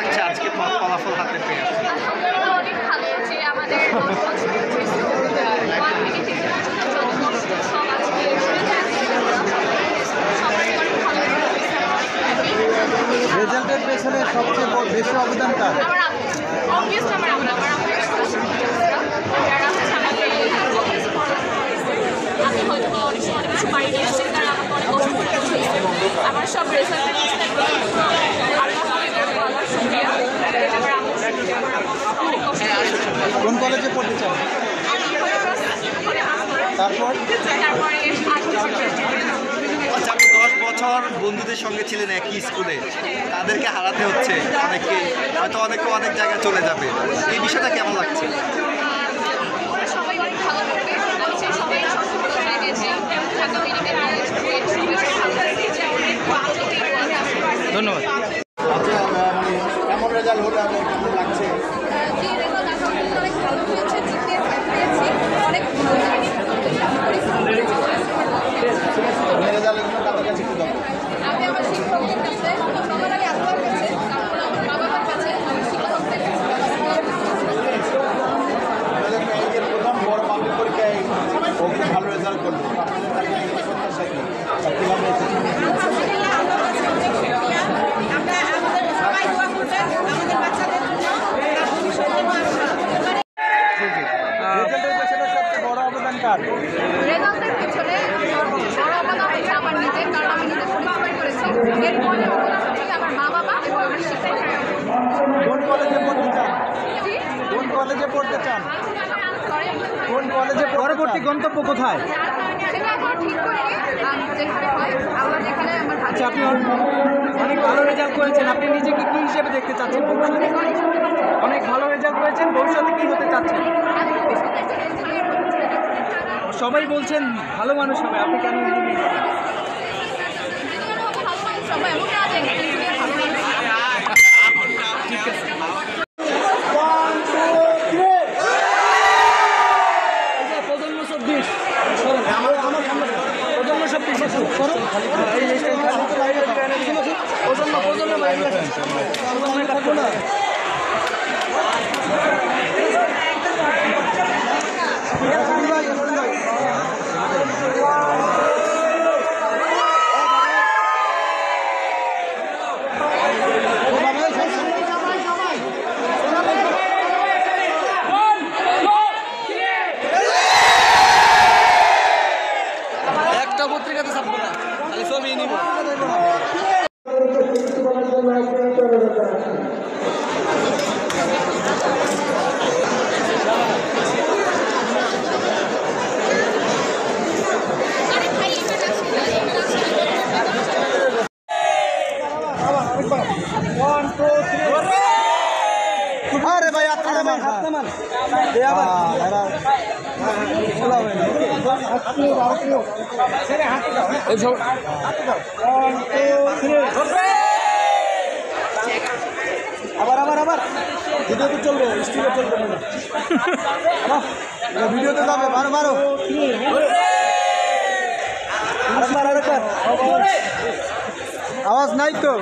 লাগছে আজকে ফলাফল হাতে পেয়ে? অনেক ভালো যে আমাদের রেজাল্টের পেছনে সবচেয়ে বেশি অবদান কার? আমার সব রেজাল্ট কোন কলেজে পড়তে চান? তারপর 10 বছর বন্ধুদের সঙ্গে ছিলেন একই স্কুলে, তাদেরকে হারাতে হচ্ছে। অনেকে হয়তো অনেক জায়গায় চলে যাবে, এই বিষয়টা কেমন লাগছে? সবাই অনেক ভালো করবে, সবাই ধন্যবাদ। কেমন রেজাল্ট হলো, কেমন লাগছে? অনেক ভালো হয়েছে, অনেক আমি আমার শিক্ষকদের কাছে সবার আগে আল্লাহর কাছে, তারপর আমার মা বাবার কাছে, আমার শিক্ষকদের কাছে। প্রথম বড় পাবলিক পরীক্ষায় ভালো রেজাল্ট করলো, রেজাল্টের পিছনে বড় অবদান হচ্ছে আমার নিজের, কারণ আমি নিজে পরিশ্রম করেছি। এরপরে অবদান হচ্ছে আমার মা বাবা এবং আমার শিক্ষকরা। কোন কলেজে পড়তে চান? কোন কলেজে পড়তে চান? কোন কলেজে? পরবর্তী গন্তব্য কোথায়? সেটা আমার ঠিক করিনি, যেখানে হয় আল্লাহ যেখানে আমার ভাগ্য। আচ্ছা, আপনি অনেক ভালো রেজাল্ট করেছেন, আপনি নিজেকে কি হিসেবে দেখতে চাচ্ছেন ভবিষ্যতে? অনেক ভালো রেজাল্ট করেছেন, ভবিষ্যতে কি হতে চাচ্ছেন? সবাই বলছেন ভালো মানুষ হবে, আপনি কেন সবাই এমন না যে ভালো লাগে। প্রজন্ম 24 প্রজন্ম 24 থাকবো না। একটা পত্রিকাতে ছাপবো না, তাহলে ছবি নিব। আরে ভাই আপনার হাত নামান আবার ভিডিওতে চলবে, স্টিলে চলবে না, ভিডিওতে যাবে। মারো আওয়াজ নাই তো।